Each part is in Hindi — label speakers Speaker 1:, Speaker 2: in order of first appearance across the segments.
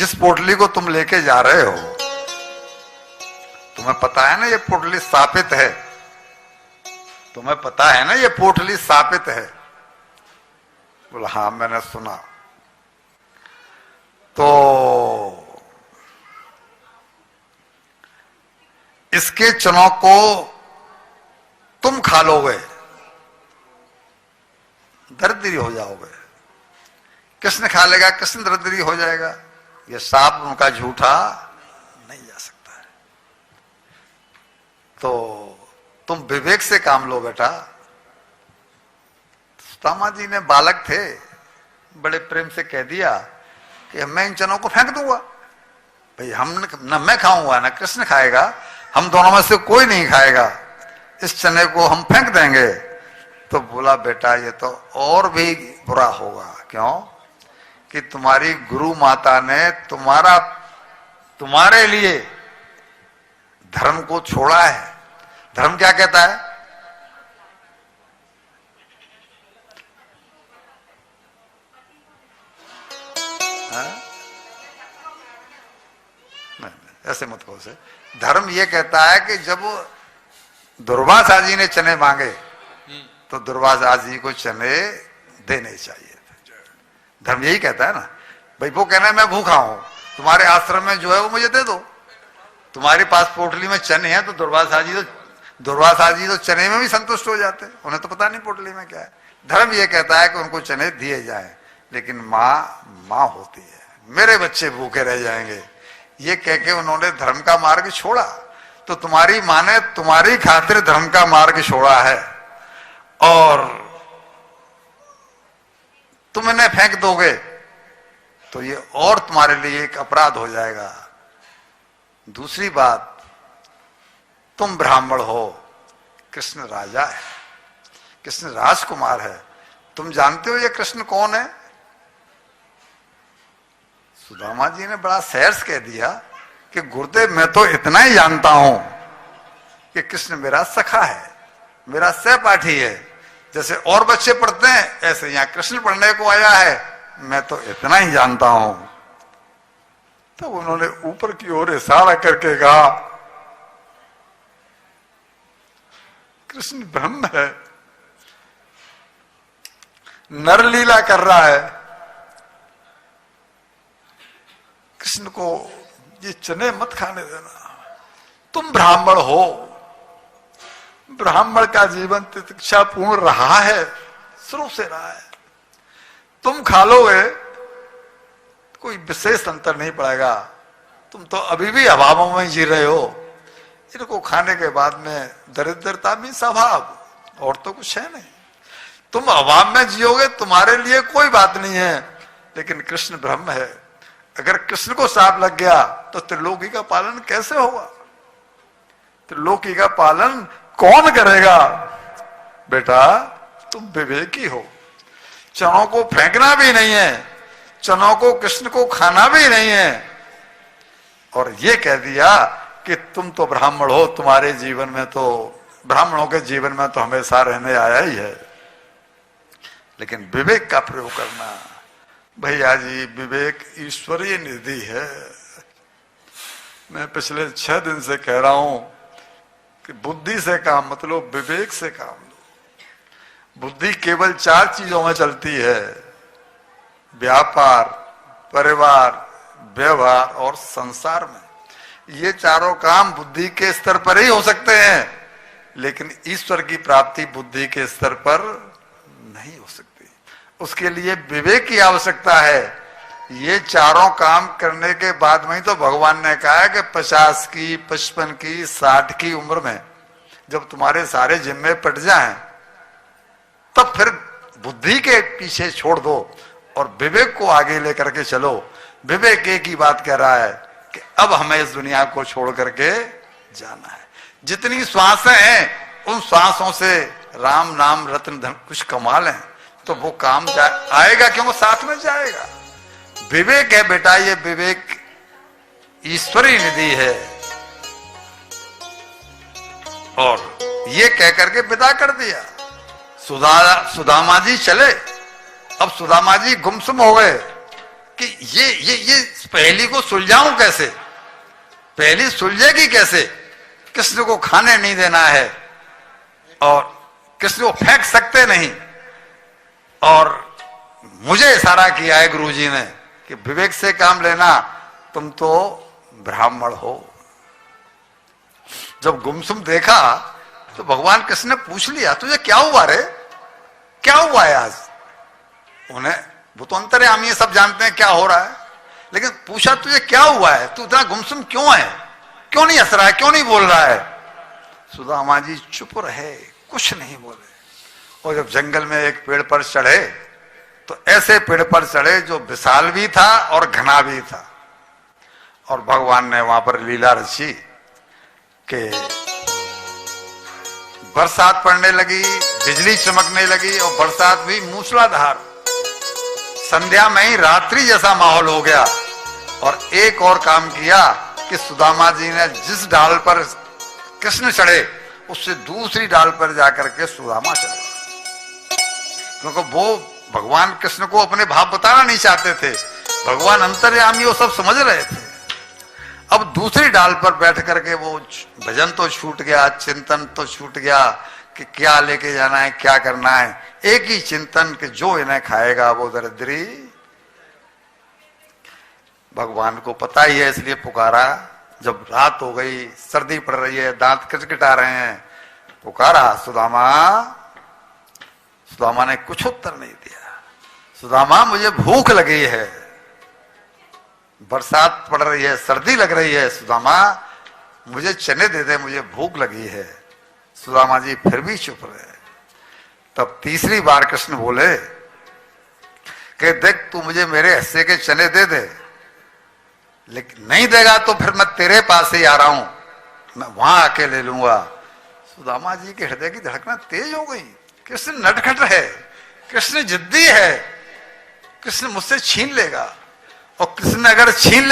Speaker 1: जिस पोटली को तुम लेके जा रहे हो, तुम्हें पता है ना ये पोटली स्थापित है, तुम्हें पता है ना ये पोटली स्थापित है? बोला हाँ मैंने सुना। तो इसके चनों को तुम खा लोगे, दरिद्री हो जाओगे। कृष्ण खा लेगा, कृष्ण दरिद्री हो जाएगा। ये साप उनका झूठा नहीं जा सकता है। तो तुम विवेक से काम लो बेटा। सुदामा जी ने बालक थे, बड़े प्रेम से कह दिया कि मैं इन चनों को फेंक दूंगा। भाई हम न मैं खाऊंगा ना कृष्ण खाएगा, हम दोनों में से कोई नहीं खाएगा, इस चने को हम फेंक देंगे। तो बोला बेटा ये तो और भी बुरा होगा। क्यों? कि तुम्हारी गुरु माता ने तुम्हारे लिए धर्म को छोड़ा है। धर्म क्या कहता है? नहीं, ऐसे मत कहो से। धर्म ये कहता है कि जब दुर्वासा जी ने चने मांगे तो दुर्वासा जी को चने देने चाहिए। धर्म यही कहता है ना। भाई वो कहना है मैं भूखा हूं, तुम्हारे आश्रम में जो है वो मुझे दे दो। तुम्हारे पास पोटली में चने हैं तो दुर्वासा जी तो चने में भी संतुष्ट हो जाते, उन्हें तो पता नहीं पोटली में क्या है। धर्म ये कहता है कि उनको चने दिए जाएं, लेकिन माँ होती है, मेरे बच्चे भूखे रह जाएंगे, ये कह के उन्होंने धर्म का मार्ग छोड़ा। तो तुम्हारी माँ ने तुम्हारी खातिर धर्म का मार्ग छोड़ा है और तुम इन्हें फेंक दोगे तो ये और तुम्हारे लिए एक अपराध हो जाएगा। दूसरी बात, तुम ब्राह्मण हो, कृष्ण राजा है, कृष्ण राजकुमार है। तुम जानते हो ये कृष्ण कौन है? सुदामा जी ने बड़ा सहर्ष कह दिया कि गुरुदेव मैं तो इतना ही जानता हूं कि कृष्ण मेरा सखा है, मेरा सहपाठी है। जैसे और बच्चे पढ़ते हैं ऐसे यहां कृष्ण पढ़ने को आया है, मैं तो इतना ही जानता हूं। तो उन्होंने ऊपर की ओर इशारा करके कहा कृष्ण ब्रह्म है, नरलीला कर रहा है। कृष्ण को ये चने मत खाने देना। तुम ब्राह्मण हो, ब्राह्मण का जीवन तितिक्षा पूर्ण रहा है, शुरू से रहा है। तुम खा लोगे कोई विशेष अंतर नहीं पड़ेगा, तुम तो अभी भी अभावों में जी रहे हो। इनको खाने के बाद में दरिद्रता भी स्वभाव और तो कुछ है नहीं। तुम अभाव में जियोगे, तुम्हारे लिए कोई बात नहीं है, लेकिन कृष्ण ब्रह्म है। अगर कृष्ण को साप लग गया तो त्रिलोकी का पालन कैसे होगा? त्रिलोकी का पालन कौन करेगा? बेटा तुम विवेकी हो, चनों को फेंकना भी नहीं है, चनों को कृष्ण को खाना भी नहीं है, और ये कह दिया कि तुम तो ब्राह्मण हो, तुम्हारे जीवन में तो ब्राह्मणों के जीवन में तो हमेशा रहने आया ही है। लेकिन विवेक का प्रयोग करना, भैया जी विवेक ईश्वरीय निधि है। मैं पिछले 6 दिन से कह रहा हूं कि बुद्धि से काम मत लो, विवेक से काम लो। बुद्धि केवल 4 चीजों में चलती है, व्यापार, परिवार, व्यवहार और संसार में। ये चारों काम बुद्धि के स्तर पर ही हो सकते हैं, लेकिन ईश्वर की प्राप्ति बुद्धि के स्तर पर नहीं हो सकती। उसके लिए विवेक की आवश्यकता है। ये चारों काम करने के बाद में ही तो भगवान ने कहा है कि 50 की, 55 की, 60 की उम्र में जब तुम्हारे सारे जिम्मे पट जाएं, तब फिर बुद्धि के पीछे छोड़ दो और विवेक को आगे लेकर के चलो। विवेक एक ही बात कह रहा है कि अब हमें इस दुनिया को छोड़ करके जाना है। जितनी श्वासें हैं उन श्वासों से राम नाम रत्न धन कुछ कमा लें तो वो काम आएगा, क्योंकि साथ में जाएगा। विवेक है बेटा, ये विवेक ईश्वरी निधि है। और ये कह करके विदा कर दिया। सुदामा जी चले। अब सुदामा जी गुमसुम हो गए। कि ये पहेली को सुलझाऊं कैसे, पहेली सुलझेगी कैसे। कृष्ण को खाने नहीं देना है और कृष्ण को फेंक सकते नहीं, और मुझे इशारा किया है गुरुजी ने कि विवेक से काम लेना, तुम तो ब्राह्मण हो। जब गुमसुम देखा तो भगवान कृष्ण ने पूछ लिया, तुझे क्या हुआ रे, क्या हुआ है आज। उन्हें वो तो अंतर्यामी है, सब जानते हैं क्या हो रहा है, लेकिन पूछा तुझे क्या हुआ है, तू इतना गुमसुम क्यों है, क्यों नहीं हंस रहा है, क्यों नहीं बोल रहा है। सुदामा जी चुप रहे, कुछ नहीं बोले। और जब जंगल में एक पेड़ पर चढ़े तो ऐसे पेड़ पर चढ़े जो विशाल भी था और घना भी था, और भगवान ने वहां पर लीला रची कि बरसात पड़ने लगी, बिजली चमकने लगी, और बरसात भी मूसलाधार। संध्या में ही रात्रि जैसा माहौल हो गया। और एक और काम किया कि सुदामा जी ने जिस डाल पर कृष्ण चढ़े उससे दूसरी डाल पर जाकर के सुदामा चढ़े, क्योंकि वो भगवान कृष्ण को अपने भाव बताना नहीं चाहते थे। भगवान अंतर्यामी वो सब समझ रहे थे। अब दूसरी डाल पर बैठ करके वो भजन तो छूट गया, चिंतन तो छूट गया कि क्या लेके जाना है, क्या करना है। एक ही चिंतन कि जो इन्हें खाएगा वो दरिद्री। भगवान को पता ही है, इसलिए पुकारा। जब रात हो गई, सर्दी पड़ रही है, दांत किटकिटा रहे हैं, पुकारा सुदामा। सुदामा ने कुछ उत्तर नहीं दिया। सुदामा मुझे भूख लगी है, बरसात पड़ रही है, सर्दी लग रही है, सुदामा मुझे चने दे दे, मुझे भूख लगी है। सुदामा जी फिर भी चुप रहे। तब तीसरी बार कृष्ण बोले कि देख तू मुझे मेरे हिस्से के चने दे दे, लेकिन नहीं देगा तो फिर मैं तेरे पास ही आ रहा हूं, मैं वहां आके ले लूंगा। सुदामा जी के हृदय की धड़कना तेज हो गई। कृष्ण नटखट है, कृष्ण जिद्दी है, कृष्ण मुझसे छीन लेगा। और कृष्ण अगर छीन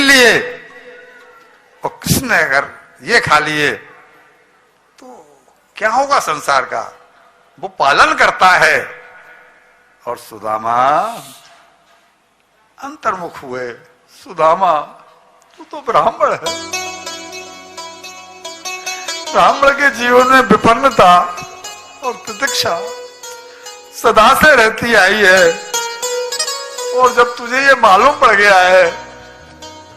Speaker 1: लिए और कृष्ण अगर ये खा लिए तो क्या होगा संसार का। वो पालन करता है। और सुदामा अंतर्मुख हुए। सुदामा तू तो ब्राह्मण है, ब्राह्मण के जीवन में विपन्नता और प्रतीक्षा सदा से रहती आई है। और जब तुझे ये मालूम पड़ गया है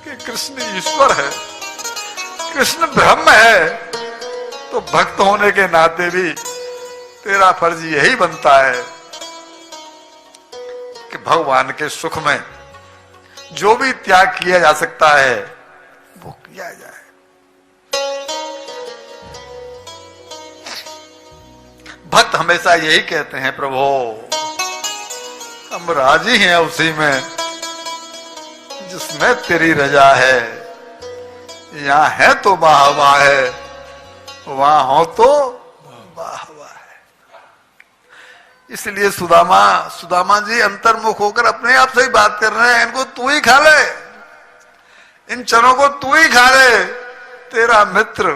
Speaker 1: कि कृष्ण ईश्वर है, कृष्ण ब्रह्म है, तो भक्त होने के नाते भी तेरा फर्ज यही बनता है कि भगवान के सुख में जो भी त्याग किया जा सकता है वो किया जाए। भक्त हमेशा यही कहते हैं, प्रभु हम राजी हैं उसी में जिसमें तेरी रजा है। यहां है तो वाह है, वहां हो तो वाह है। इसलिए सुदामा जी अंतर्मुख होकर अपने आप से ही बात कर रहे हैं। इनको तू ही खा ले, इन चनों को तू ही खा ले। तेरा मित्र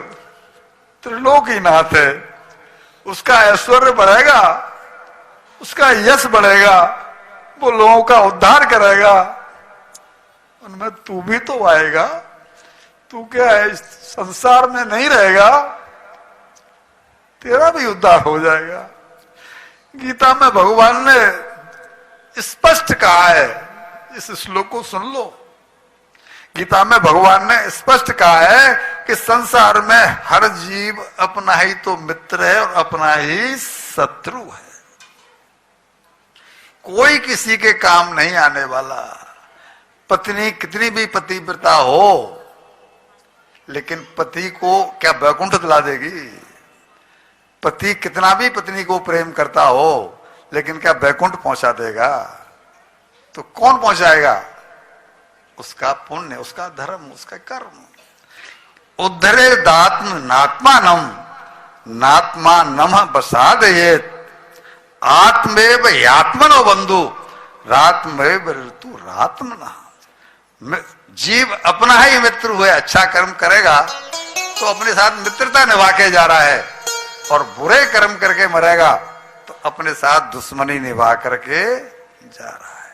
Speaker 1: त्रिलोकीनाथ है, उसका ऐश्वर्य बढ़ेगा, उसका यश बढ़ेगा, वो लोगों का उद्धार करेगा, उनमें तू भी तो आएगा। तू क्या है, इस संसार में नहीं रहेगा, तेरा भी उद्धार हो जाएगा। गीता में भगवान ने स्पष्ट कहा है, इस श्लोक को सुन लो। गीता में भगवान ने स्पष्ट कहा है कि संसार में हर जीव अपना ही तो मित्र है और अपना ही शत्रु है। कोई किसी के काम नहीं आने वाला। पत्नी कितनी भी पतिव्रता हो, लेकिन पति को क्या वैकुंठ दिला देगी। पति कितना भी पत्नी को प्रेम करता हो, लेकिन क्या वैकुंठ पहुंचा देगा। तो कौन पहुंचाएगा? उसका पुण्य, उसका धर्म, उसका कर्म। उद्धरे दात्म नात्मानम नात्मानम बसादयेत आत्मेव यात्मनो बंधु रात्मेव ऋतु रात्मना। जीव अपना ही मित्र हुए, अच्छा कर्म करेगा तो अपने साथ मित्रता निभा के जा रहा है, और बुरे कर्म करके मरेगा तो अपने साथ दुश्मनी निभा करके जा रहा है।